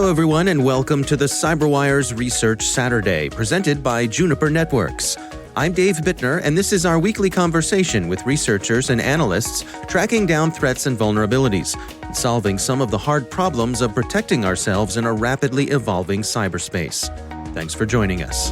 Hello, everyone, and welcome to the CyberWire's Research Saturday, presented by Juniper Networks. I'm Dave Bittner, and this is our weekly conversation with researchers and analysts tracking down threats and vulnerabilities, and solving some of the hard problems of protecting ourselves in a rapidly evolving cyberspace. Thanks for joining us.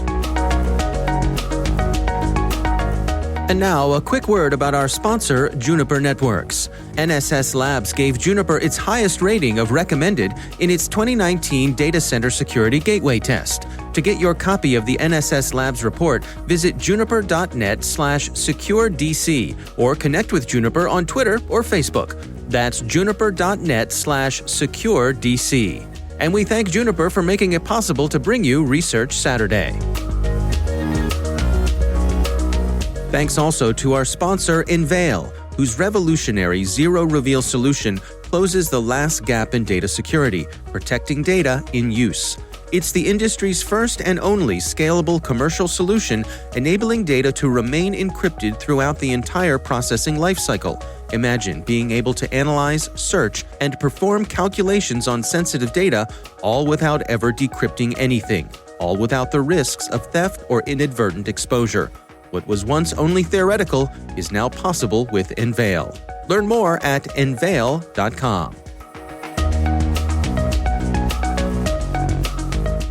And now, a quick word about our sponsor, Juniper Networks. NSS Labs gave Juniper its highest rating of recommended in its 2019 Data Center Security Gateway Test. To get your copy of the NSS Labs report, visit juniper.net/securedc or connect with Juniper on Twitter or Facebook. That's juniper.net/securedc. And we thank Juniper for making it possible to bring you Research Saturday. Thanks also to our sponsor, Enveil, whose revolutionary zero-reveal solution closes the last gap in data security, protecting data in use. It's the industry's first and only scalable commercial solution, enabling data to remain encrypted throughout the entire processing lifecycle. Imagine being able to analyze, search, and perform calculations on sensitive data, all without ever decrypting anything, all without the risks of theft or inadvertent exposure. What was once only theoretical is now possible with Enveil. Learn more at enveil.com.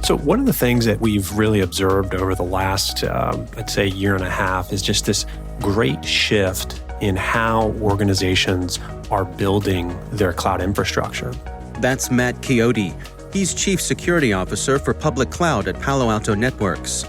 So one of the things that we've really observed over the last, I'd say, year and a half is just this great shift in how organizations are building their cloud infrastructure. That's Matt Chiodi. He's Chief Security Officer for Public Cloud at Palo Alto Networks.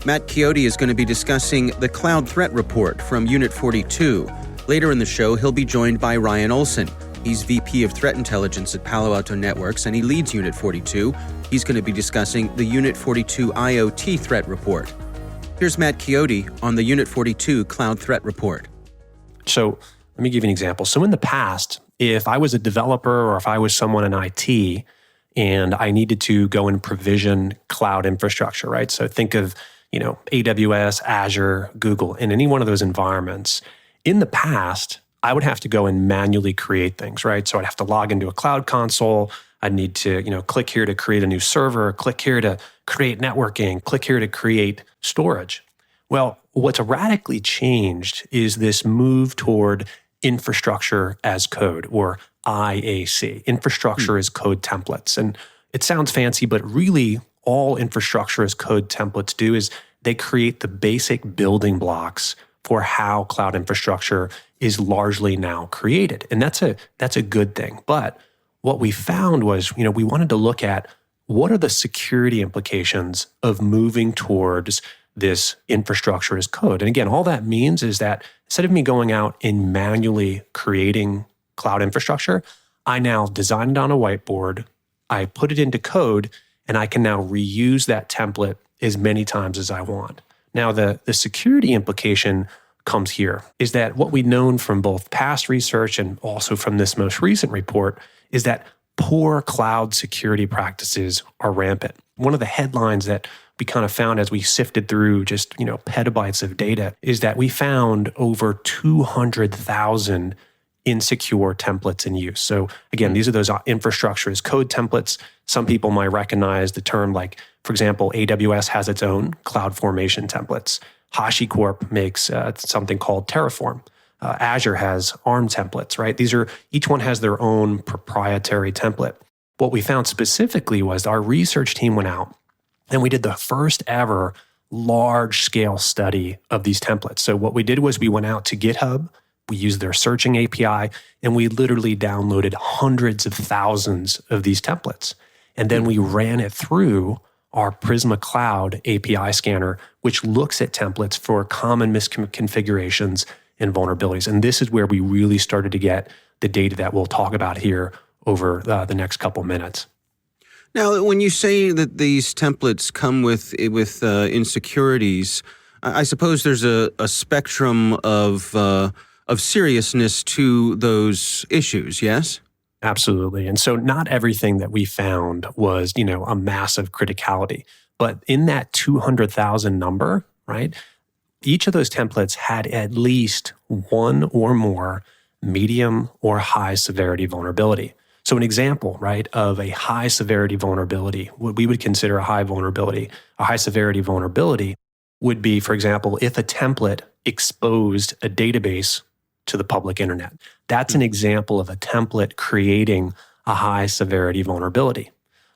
Matt Chiodi is going to be discussing the Cloud Threat Report from Unit 42. Later in the show, he'll be joined by Ryan Olson. He's VP of Threat Intelligence at Palo Alto Networks, and he leads Unit 42. He's going to be discussing the Unit 42 IoT Threat Report. Here's Matt Chiodi on the Unit 42 Cloud Threat Report. So let me give you an example. So in the past, if I was a developer or if I was someone in IT and I needed to go and provision cloud infrastructure, right? So think of AWS, Azure, Google, in any one of those environments. In the past, I would have to go and manually create things, right? So I'd have to log into a cloud console. I'd need to, click here to create a new server, click here to create networking, click here to create storage. Well, what's radically changed is this move toward infrastructure as code, or IAC, infrastructure as code templates. And it sounds fancy, but really all infrastructure as code templates do is they create the basic building blocks for how cloud infrastructure is largely now created. And that's a good thing. But what we found was, we wanted to look at what are the security implications of moving towards this infrastructure as code. And again, all that means is that instead of me going out and manually creating cloud infrastructure, I now design it on a whiteboard, I put it into code, and I can now reuse that template as many times as I want. Now, the security implication comes here, is that what we've known from both past research and also from this most recent report is that poor cloud security practices are rampant. One of the headlines that we kind of found as we sifted through just, petabytes of data is that we found over 200,000 insecure templates in use. So again, these are those infrastructure as code templates. Some people might recognize the term, like, for example, AWS has its own CloudFormation templates. HashiCorp makes something called Terraform. Azure has ARM templates, right? Each one has their own proprietary template. What we found specifically was our research team went out and we did the first ever large-scale study of these templates. So what we did was we went out to GitHub, we used their searching API, and we literally downloaded hundreds of thousands of these templates. And then we ran it through our Prisma Cloud API scanner, which looks at templates for common misconfigurations and vulnerabilities. And this is where we really started to get the data that we'll talk about here over the next couple minutes. Now, when you say that these templates come with insecurities, I suppose there's a spectrum of seriousness to those issues, yes? Absolutely. And so not everything that we found was, a massive criticality. But in that 200,000 number, right, each of those templates had at least one or more medium or high severity vulnerability. So an example, right, of a high severity vulnerability, what we would consider a high severity vulnerability would be, for example, if a template exposed a database to the public internet. That's an example of a template creating a high severity vulnerability.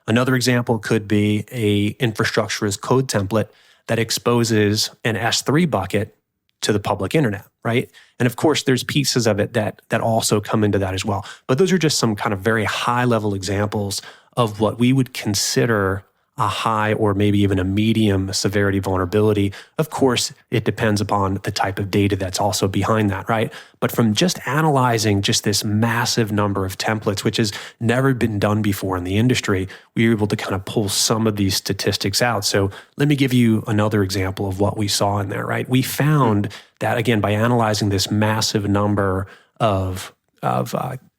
Another example could be a infrastructure as code template that exposes an S3 bucket to the public internet, right? And of course, there's pieces of it that also come into that as well. But those are just some kind of very high level examples of what we would consider a high or maybe even a medium severity vulnerability. Of course, it depends upon the type of data that's also behind that, right? But from just analyzing just this massive number of templates, which has never been done before in the industry, we were able to kind of pull some of these statistics out. So let me give you another example of what we saw in there, right? We found that, again, by analyzing this massive number of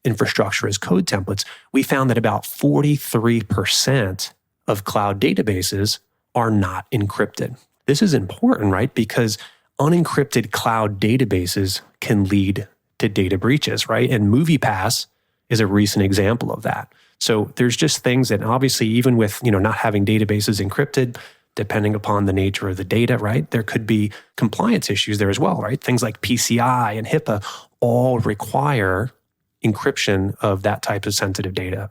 infrastructure as code templates, we found that about 43% of cloud databases are not encrypted. This is important, right? Because unencrypted cloud databases can lead to data breaches, right? And MoviePass is a recent example of that. So there's just things that obviously, even with not having databases encrypted, depending upon the nature of the data, right? There could be compliance issues there as well, right? Things like PCI and HIPAA all require encryption of that type of sensitive data.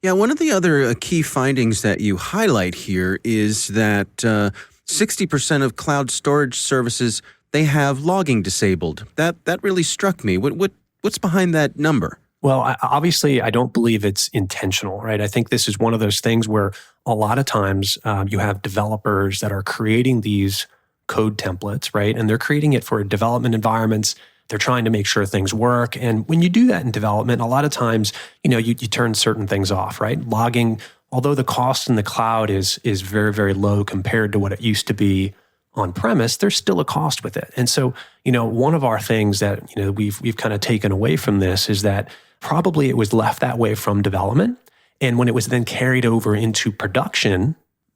Yeah, one of the other key findings that you highlight here is that 60% of cloud storage services, they have logging disabled. That really struck me. What's behind that number? Well, obviously, I don't believe it's intentional, right? I think this is one of those things where a lot of times you have developers that are creating these code templates, right? And they're creating it for development environments. They're trying to make sure things work. And when you do that in development, a lot of times, you turn certain things off, right? Logging, although the cost in the cloud is very, very low compared to what it used to be on premise, there's still a cost with it. And so, one of our things that, we've kind of taken away from this is that probably it was left that way from development. And when it was then carried over into production,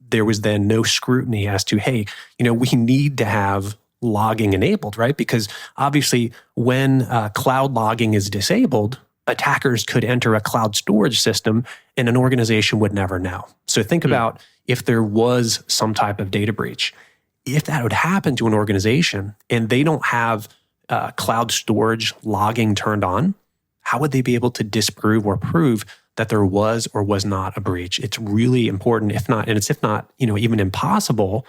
there was then no scrutiny as to, hey, we need to have logging enabled, right? Because obviously when cloud logging is disabled, attackers could enter a cloud storage system and an organization would never know. So think about if there was some type of data breach. If that would happen to an organization and they don't have cloud storage logging turned on, how would they be able to disprove or prove that there was or was not a breach? It's really important, if not even impossible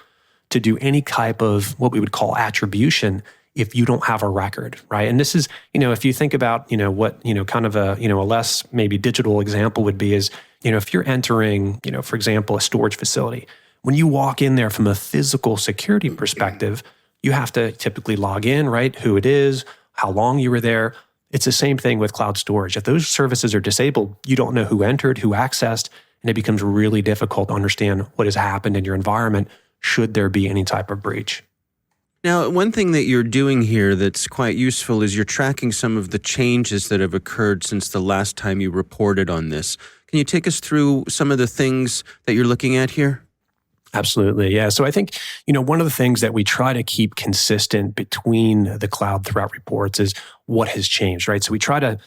to do any type of what we would call attribution if you don't have a record, right? And this is, if you think about, what, kind of a less maybe digital example would be is, if you're entering, for example, a storage facility, when you walk in there from a physical security perspective, you have to typically log in, right? Who it is, how long you were there. It's the same thing with cloud storage. If those services are disabled, you don't know who entered, who accessed, and it becomes really difficult to understand what has happened in your environment should there be any type of breach. Now, one thing that you're doing here that's quite useful is you're tracking some of the changes that have occurred since the last time you reported on this. Can you take us through some of the things that you're looking at here? Absolutely. Yeah. So I think, one of the things that we try to keep consistent between the cloud threat reports is what has changed, right? So we try to,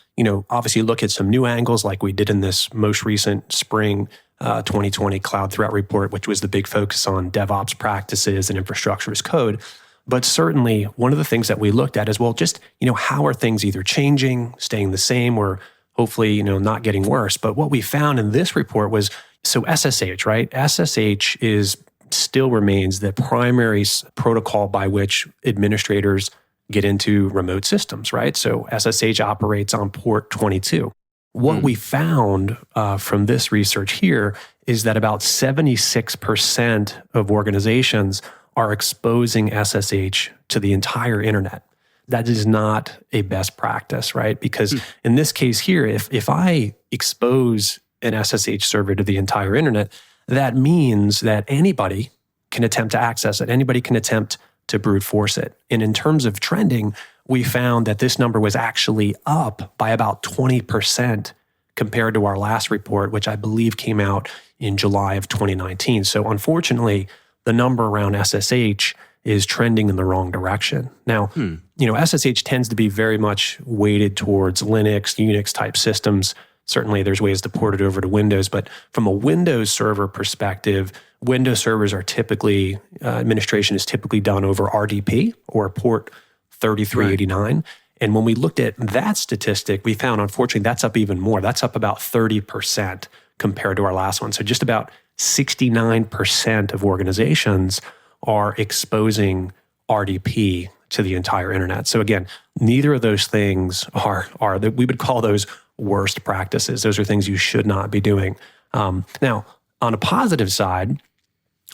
obviously look at some new angles like we did in this most recent spring 2020 cloud threat report, which was the big focus on DevOps practices and infrastructure as code. But certainly one of the things that we looked at is, well, just, how are things either changing, staying the same, or hopefully, not getting worse. But what we found in this report was, so SSH, right? SSH still remains the primary protocol by which administrators get into remote systems, right? So SSH operates on port 22. What we found from this research here is that about 76% of organizations are exposing SSH to the entire internet. That is not a best practice, right? Because in this case here, if I expose an SSH server to the entire internet, that means that anybody can attempt to access it. Anybody can attempt to brute force it. And in terms of trending, we found that this number was actually up by about 20% compared to our last report, which I believe came out in July of 2019. So unfortunately, the number around SSH is trending in the wrong direction. Now, SSH tends to be very much weighted towards Linux, Unix type systems. Certainly, there's ways to port it over to Windows, but from a Windows Server perspective, Windows servers are typically, administration is typically done over RDP or port 3389. Right. And when we looked at that statistic, we found, unfortunately, that's up even more. That's up about 30% compared to our last one. So just about 69% of organizations are exposing RDP to the entire internet. So again, neither of those things are we would call those worst practices. Those are things you should not be doing. Now, on a positive side,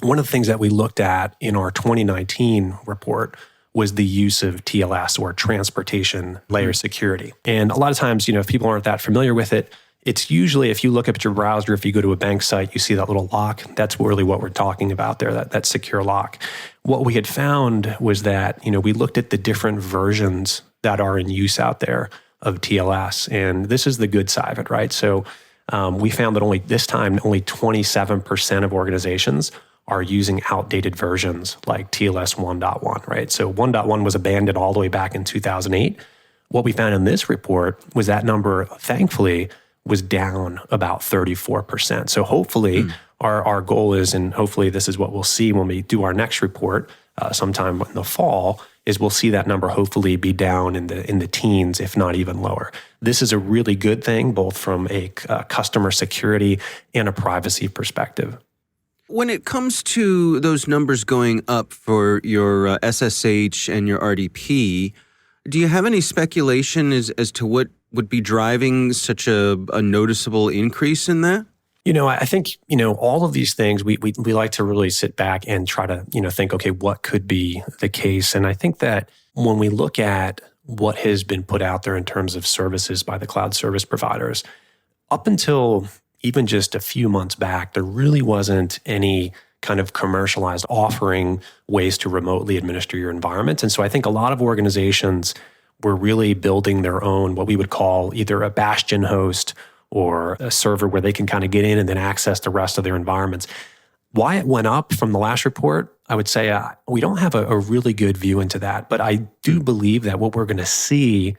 one of the things that we looked at in our 2019 report was the use of TLS, or transportation layer security. And a lot of times, if people aren't that familiar with it, it's usually, if you look up at your browser, if you go to a bank site, you see that little lock. That's really what we're talking about there, that secure lock. What we had found was that, we looked at the different versions that are in use out there of TLS, and this is the good side of it, right? So we found that only 27% of organizations are using outdated versions like TLS 1.1, right? So 1.1 was abandoned all the way back in 2008. What we found in this report was that number, thankfully, was down about 34%. So hopefully our goal is, and hopefully this is what we'll see when we do our next report sometime in the fall, is we'll see that number hopefully be down in the teens, if not even lower. This is a really good thing, both from a customer security and a privacy perspective. When it comes to those numbers going up for your SSH and your RDP, do you have any speculation as to what would be driving such a noticeable increase in that? I think, all of these things, we like to really sit back and try to, think, okay, what could be the case? And I think that when we look at what has been put out there in terms of services by the cloud service providers, up until even just a few months back, there really wasn't any kind of commercialized offering ways to remotely administer your environment. And so I think a lot of organizations were really building their own, what we would call either a bastion host or a server where they can kind of get in and then access the rest of their environments. Why it went up from the last report, I would say we don't have a really good view into that. But I do believe that what we're going to see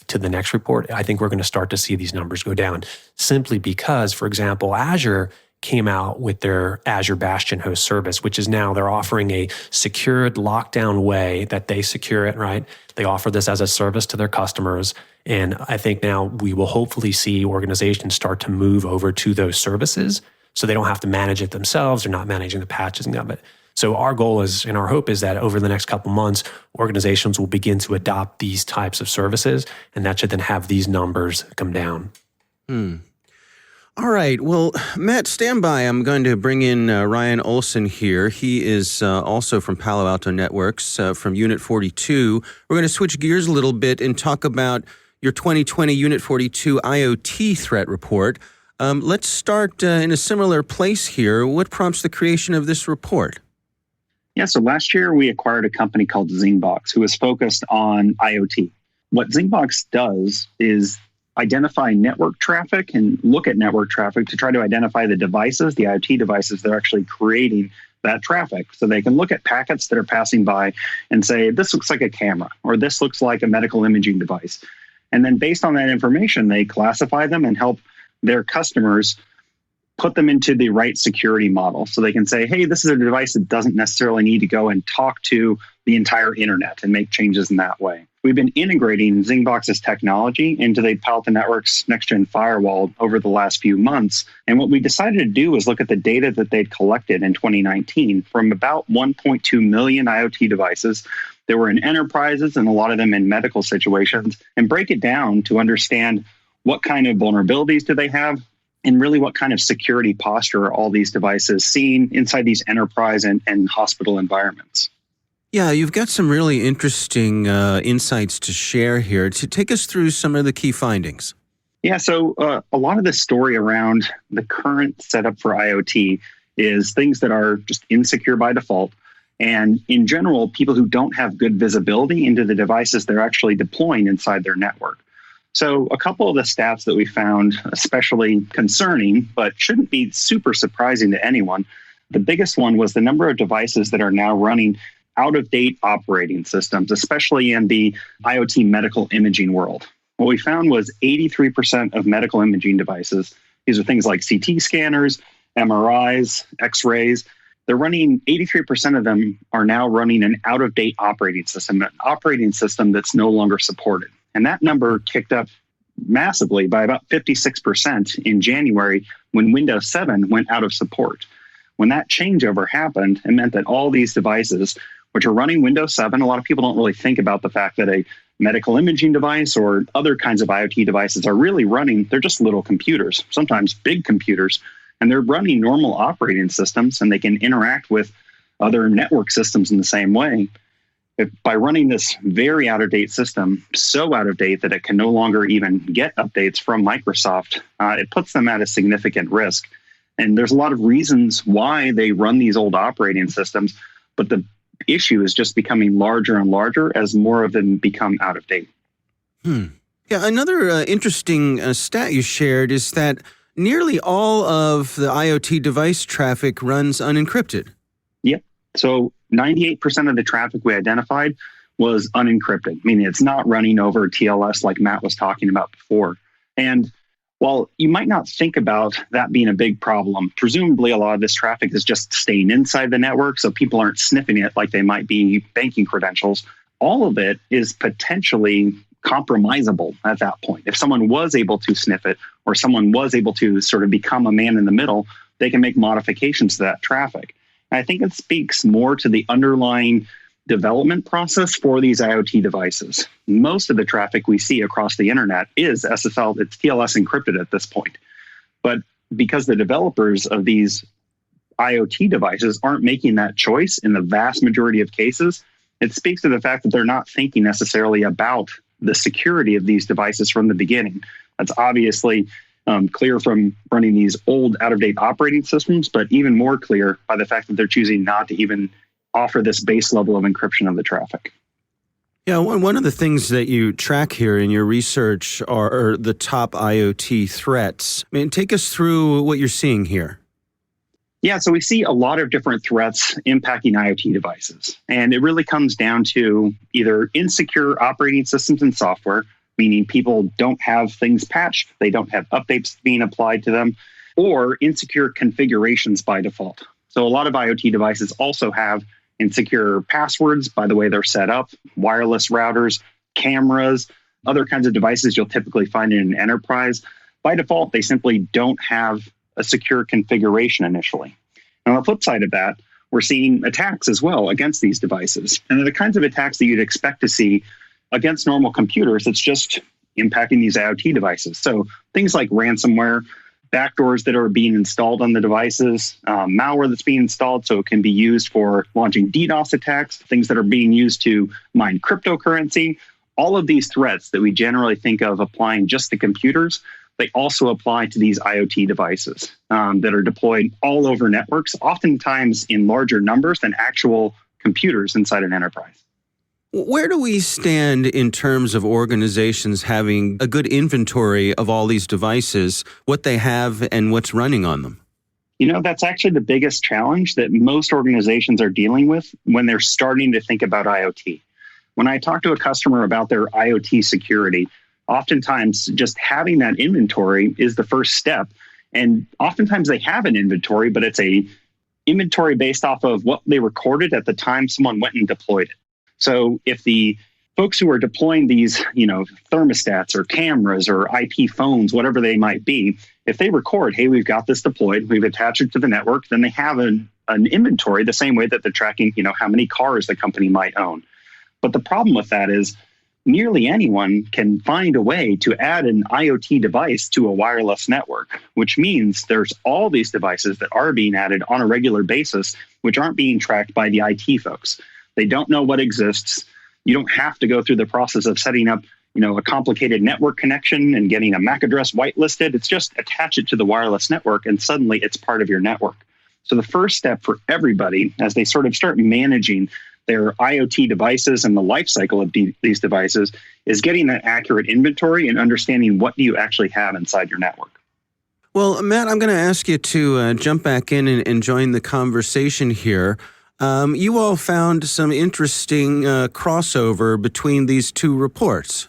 to the next report, I think we're going to start to see these numbers go down, simply because, for example, Azure came out with their Azure Bastion Host service, which is now they're offering a secured lockdown way that they secure it, right? They offer this as a service to their customers. And I think now we will hopefully see organizations start to move over to those services so they don't have to manage it themselves. They're not managing the patching of it. So our goal is, and our hope is that over the next couple months, organizations will begin to adopt these types of services, and that should then have these numbers come down. All right. Well, Matt, stand by. I'm going to bring in Ryan Olson here. He is also from Palo Alto Networks, from Unit 42. We're going to switch gears a little bit and talk about your 2020 Unit 42 IoT Threat Report. Let's start in a similar place here. What prompts the creation of this report? Yeah, so last year we acquired a company called Zingbox, who is focused on IoT. What Zingbox does is identify network traffic and look at network traffic to try to identify the devices, the IoT devices that are actually creating that traffic. So they can look at packets that are passing by and say, this looks like a camera, or this looks like a medical imaging device. And then based on that information, they classify them and help their customers put them into the right security model. So they can say, hey, this is a device that doesn't necessarily need to go and talk to the entire internet and make changes in that way. We've been integrating Zingbox's technology into the Palo Alto Networks next-gen firewall over the last few months. And what we decided to do was look at the data that they'd collected in 2019 from about 1.2 million IoT devices that were in enterprises and a lot of them in medical situations, and break it down to understand what kind of vulnerabilities do they have, and really what kind of security posture are all these devices seeing inside these enterprise and hospital environments. Yeah, you've got some really interesting insights to share here. To take us through some of the key findings. Yeah, so a lot of the story around the current setup for IoT is things that are just insecure by default. And in general, people who don't have good visibility into the devices they're actually deploying inside their network. So a couple of the stats that we found especially concerning, but shouldn't be super surprising to anyone. The biggest one was the number of devices that are now running out-of-date operating systems, especially in the IoT medical imaging world. what we found was 83% of medical imaging devices, these are things like CT scanners, MRIs, X-rays, they're running, 83% of them are now running an out-of-date operating system, an operating system that's no longer supported. And that number kicked up massively by about 56% in January when Windows 7 went out of support. When that changeover happened, it meant that all these devices, which are running Windows 7, a lot of people don't really think about the fact that a medical imaging device or other kinds of IoT devices are really running, they're just little computers, sometimes big computers, and they're running normal operating systems, and they can interact with other network systems in the same way. By running this very out-of-date system, so out of date that it can no longer even get updates from Microsoft, it puts them at a significant risk. And there's a lot of reasons why they run these old operating systems, but the issue is just becoming larger and larger as more of them become out of date. Yeah, another interesting stat you shared is that nearly all of the IoT device traffic runs unencrypted. Yep. So 98% of the traffic we identified was unencrypted, meaning it's not running over TLS like Matt was talking about before. And while you might not think about that being a big problem, presumably a lot of this traffic is just staying inside the network, so people aren't sniffing it like they might be banking credentials. All of it is potentially compromisable at that point. If someone was able to sniff it, or someone was able to sort of become a man in the middle, they can make modifications to that traffic. And I think it speaks more to the underlying development process for these IoT devices. Most of the traffic we see across the internet is SSL, it's TLS encrypted at this point. But because the developers of these IoT devices aren't making that choice in the vast majority of cases, it speaks to the fact that they're not thinking necessarily about the security of these devices from the beginning. That's obviously clear from running these old out-of-date operating systems, but even more clear by the fact that they're choosing not to even offer this base level of encryption of the traffic. Yeah, one of the things that you track here in your research are the top IoT threats. I mean, take us through what you're seeing here. Yeah, so we see a lot of different threats impacting IoT devices. And it really comes down to either insecure operating systems and software, meaning people don't have things patched, they don't have updates being applied to them, or insecure configurations by default. So a lot of IoT devices also have insecure passwords by the way they're set up, wireless routers, cameras, other kinds of devices you'll typically find in an enterprise. By default, they simply don't have a secure configuration initially. And on the flip side of that, we're seeing attacks as well against these devices. And they're the kinds of attacks that you'd expect to see against normal computers. It's just impacting these IoT devices. So things like ransomware, backdoors that are being installed on the devices, malware that's being installed so it can be used for launching DDoS attacks, things that are being used to mine cryptocurrency. All of these threats that we generally think of applying just to computers, they also apply to these IoT devices that are deployed all over networks, oftentimes in larger numbers than actual computers inside an enterprise. Where do we stand in terms of organizations having a good inventory of all these devices, what they have and what's running on them? You know, that's actually the biggest challenge that most organizations are dealing with when they're starting to think about IoT. When I talk to a customer about their IoT security, oftentimes just having that inventory is the first step. And oftentimes they have an inventory, but it's a inventory based off of what they recorded at the time someone went and deployed it. So if the folks who are deploying these, thermostats or cameras or IP phones, whatever they might be, if they record, hey, we've got this deployed, we've attached it to the network, then they have an inventory the same way that they're tracking, how many cars the company might own. But the problem with that is nearly anyone can find a way to add an IoT device to a wireless network, which means there's all these devices that are being added on a regular basis, which aren't being tracked by the IT folks. They don't know what exists. You don't have to go through the process of setting up, a complicated network connection and getting a MAC address whitelisted. It's just attach it to the wireless network and suddenly it's part of your network. So the first step for everybody as they sort of start managing their IoT devices and the life cycle of these devices is getting that accurate inventory and understanding what do you actually have inside your network. Well, Matt, I'm going to ask you to jump back in and join the conversation here. You all found some interesting crossover between these two reports.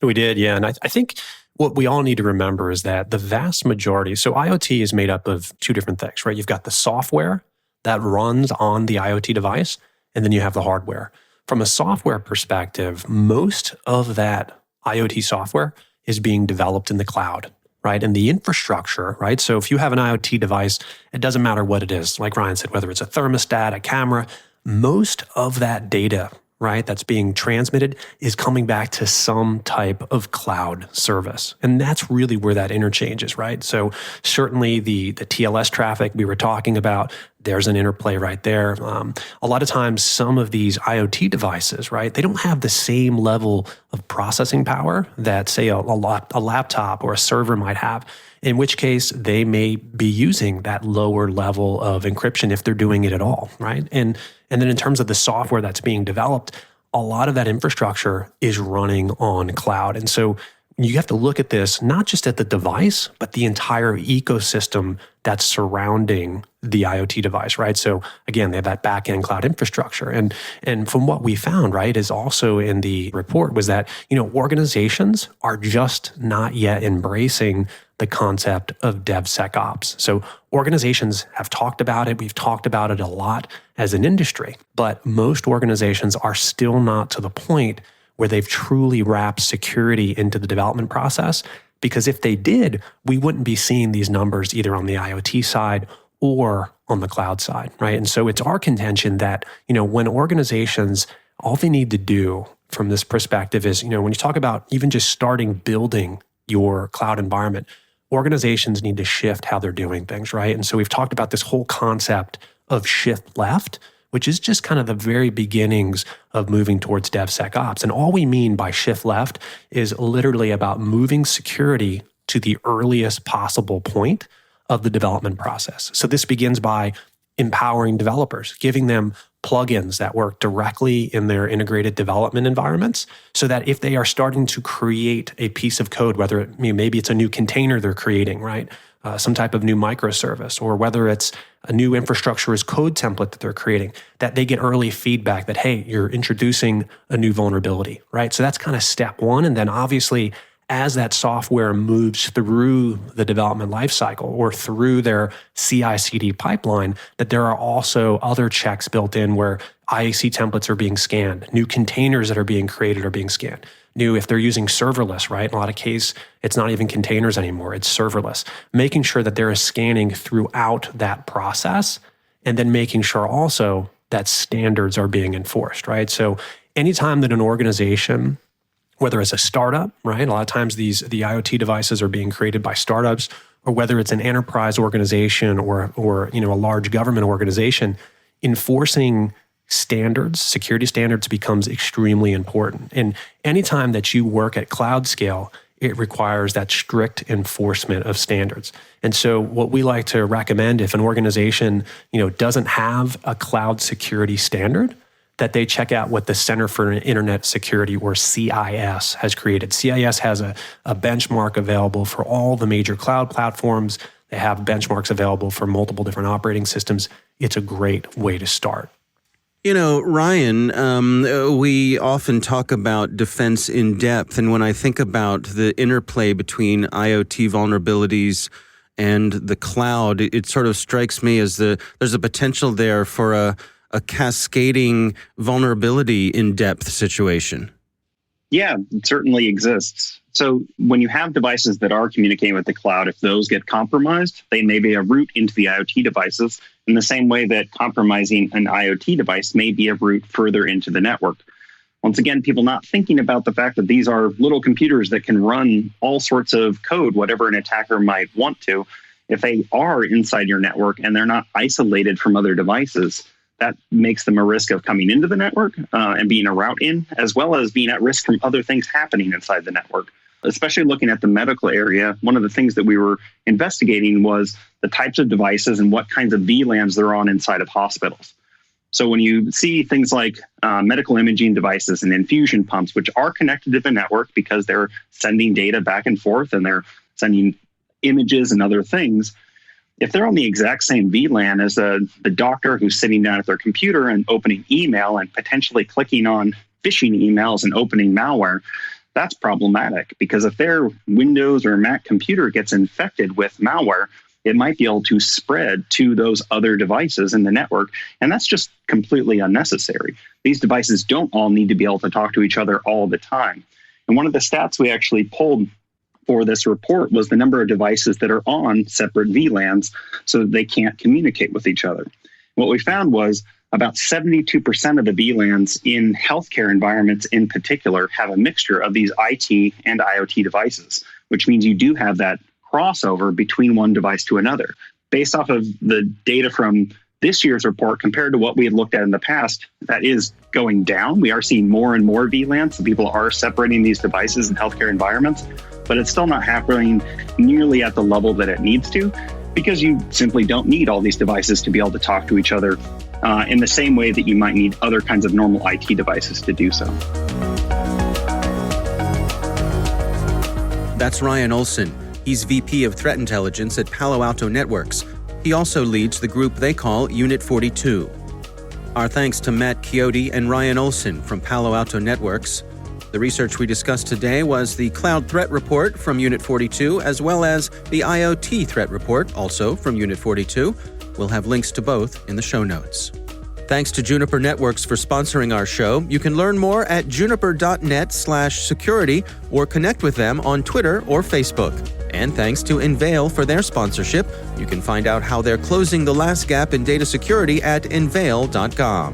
We did, yeah. And I think what we all need to remember is that the vast majority, so IoT is made up of two different things, right? You've got the software that runs on the IoT device, and then you have the hardware. From a software perspective, most of that IoT software is being developed in the cloud, right? And the infrastructure, right? So if you have an IoT device, it doesn't matter what it is. Like Ryan said, whether it's a thermostat, a camera, most of that data, right, that's being transmitted is coming back to some type of cloud service. And that's really where that interchange is, right? So certainly the TLS traffic we were talking about, there's an interplay right there. A lot of times, some of these IoT devices, right, they don't have the same level of processing power that, say, a laptop or a server might have, in which case they may be using that lower level of encryption if they're doing it at all, right? And then in terms of the software that's being developed, a lot of that infrastructure is running on cloud. And so you have to look at this not just at the device, but the entire ecosystem that's surrounding the IoT device, right? So again, they have that back-end cloud infrastructure. And from what we found, right, is also in the report was that, organizations are just not yet embracing the concept of DevSecOps. So organizations have talked about it. We've talked about it a lot as an industry, but most organizations are still not to the point where they've truly wrapped security into the development process. Because if they did, we wouldn't be seeing these numbers either on the IoT side or on the cloud side, right? And so it's our contention that, when organizations, all they need to do from this perspective is, when you talk about even just starting building your cloud environment, organizations need to shift how they're doing things, right? And so we've talked about this whole concept of shift left, which is just kind of the very beginnings of moving towards DevSecOps. And all we mean by shift left is literally about moving security to the earliest possible point of the development process. So this begins by empowering developers, giving them plugins that work directly in their integrated development environments so that if they are starting to create a piece of code, whether maybe it's a new container they're creating, right? Some type of new microservice, or whether it's a new infrastructure as code template that they're creating, that they get early feedback that, hey, you're introducing a new vulnerability, right? So that's kind of step one. And then obviously, as that software moves through the development lifecycle or through their CI/CD pipeline, that there are also other checks built in where IAC templates are being scanned, new containers that are being created are being scanned. If they're using serverless, right? In a lot of cases, it's not even containers anymore, it's serverless. Making sure that there is scanning throughout that process, and then making sure also that standards are being enforced, right? So anytime that an organization, whether it's a startup, right? A lot of times the IoT devices are being created by startups, or whether it's an enterprise organization or a large government organization, enforcing standards, security standards becomes extremely important. And anytime that you work at cloud scale, it requires that strict enforcement of standards. And so what we like to recommend, if an organization, doesn't have a cloud security standard, that they check out what the Center for Internet Security, or CIS, has created. CIS has a benchmark available for all the major cloud platforms. They have benchmarks available for multiple different operating systems. It's a great way to start. Ryan, we often talk about defense in depth, and when I think about the interplay between IoT vulnerabilities and the cloud, it sort of strikes me as there's a potential there for a cascading vulnerability in depth situation. Yeah, it certainly exists. So when you have devices that are communicating with the cloud, if those get compromised, they may be a route into the IoT devices in the same way that compromising an IoT device may be a route further into the network. Once again, people not thinking about the fact that these are little computers that can run all sorts of code, whatever an attacker might want to. If they are inside your network and they're not isolated from other devices, that makes them a risk of coming into the network and being a route in, as well as being at risk from other things happening inside the network. Especially looking at the medical area, one of the things that we were investigating was the types of devices and what kinds of VLANs they're on inside of hospitals. So when you see things like medical imaging devices and infusion pumps, which are connected to the network because they're sending data back and forth and they're sending images and other things, if they're on the exact same VLAN as the doctor who's sitting down at their computer and opening email and potentially clicking on phishing emails and opening malware, that's problematic because if their Windows or Mac computer gets infected with malware, it might be able to spread to those other devices in the network. And that's just completely unnecessary. These devices don't all need to be able to talk to each other all the time. And one of the stats we actually pulled for this report was the number of devices that are on separate VLANs so that they can't communicate with each other. What we found was about 72% of the VLANs in healthcare environments in particular have a mixture of these IT and IoT devices, which means you do have that crossover between one device to another. Based off of the data from this year's report compared to what we had looked at in the past, that is going down. We are seeing more and more VLANs, so people are separating these devices in healthcare environments, but it's still not happening nearly at the level that it needs to, because you simply don't need all these devices to be able to talk to each other in the same way that you might need other kinds of normal IT devices to do so. That's Ryan Olson. He's VP of Threat Intelligence at Palo Alto Networks. He also leads the group they call Unit 42. Our thanks to Matt Chiodi and Ryan Olson from Palo Alto Networks. The research we discussed today was the Cloud Threat Report from Unit 42, as well as the IoT Threat Report, also from Unit 42. We'll have links to both in the show notes. Thanks to Juniper Networks for sponsoring our show. You can learn more at juniper.net/security or connect with them on Twitter or Facebook. And thanks to Enveil for their sponsorship. You can find out how they're closing the last gap in data security at enveil.com.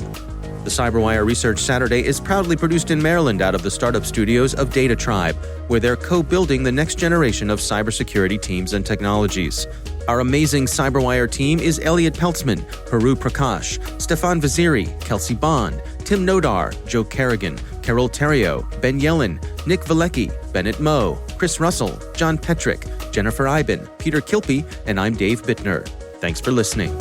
The CyberWire Research Saturday is proudly produced in Maryland out of the startup studios of Data Tribe, where they're co-building the next generation of cybersecurity teams and technologies. Our amazing CyberWire team is Elliot Peltzman, Haru Prakash, Stefan Vaziri, Kelsey Bond, Tim Nodar, Joe Kerrigan, Carol Terrio, Ben Yellen, Nick Valecki, Bennett Moe, Chris Russell, John Petrick, Jennifer Iben, Peter Kilpie, and I'm Dave Bittner. Thanks for listening.